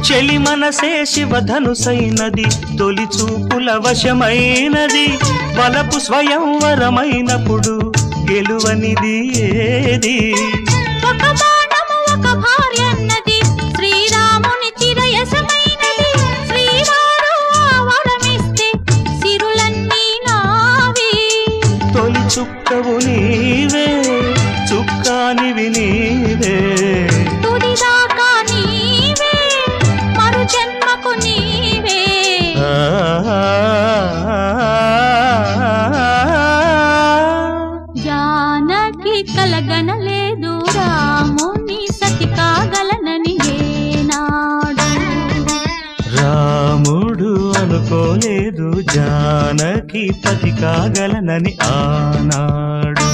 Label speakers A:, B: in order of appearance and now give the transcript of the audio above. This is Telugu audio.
A: చెలి మనసే శివధనుసైనది తొలి చూపుల వశమైనది బలపు స్వయంవరమైనప్పుడు గెలువనిది ఏది
B: ఒక బాణము ఒక భార్యన్నది శ్రీరాముని చిరయసమైనది శ్రీవారు వరమిస్తే సిరులన్నీ నావి
A: తొలి చుక్కవు నీవే చుక్కానివి నీవే
B: తుదిదాకా నీవే మరు జన్మకు నీవే జానకి కలగనలేదు రాముని సతి కాగలనని ఏనాడు
A: రాముడు అనుకోలేదు జానకి పతి కాగలనని ఆనాడు